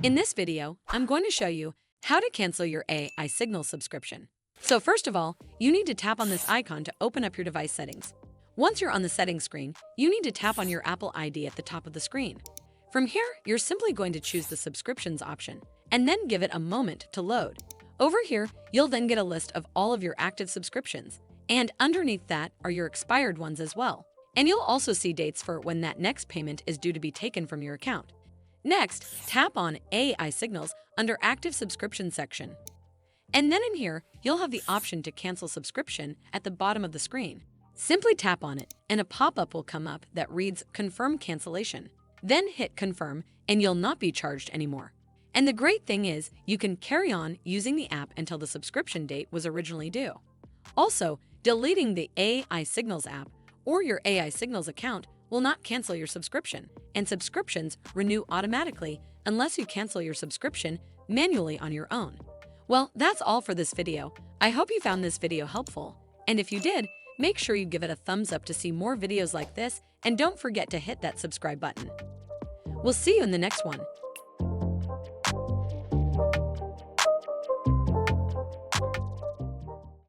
In this video, I'm going to show you how to cancel your AI Signal subscription. So first of all, you need to tap on this icon to open up your device settings. Once you're on the settings screen, you need to tap on your Apple ID at the top of the screen. From here, you're simply going to choose the subscriptions option and then give it a moment to load. Over here, you'll then get a list of all of your active subscriptions, and underneath that are your expired ones as well. And you'll also see dates for when that next payment is due to be taken from your account. Next, tap on AI Signals under Active Subscription section. And then in here, you'll have the option to cancel subscription at the bottom of the screen. Simply tap on it, and a pop-up will come up that reads Confirm Cancellation. Then hit Confirm, and you'll not be charged anymore. And the great thing is, you can carry on using the app until the subscription date was originally due. Also, deleting the AI Signals app or your AI Signals account will not cancel your subscription, and subscriptions renew automatically unless you cancel your subscription manually on your own. Well, that's all for this video. I hope you found this video helpful, and if you did, make sure you give it a thumbs up to see more videos like this, and don't forget to hit that subscribe button. We'll see you in the next one.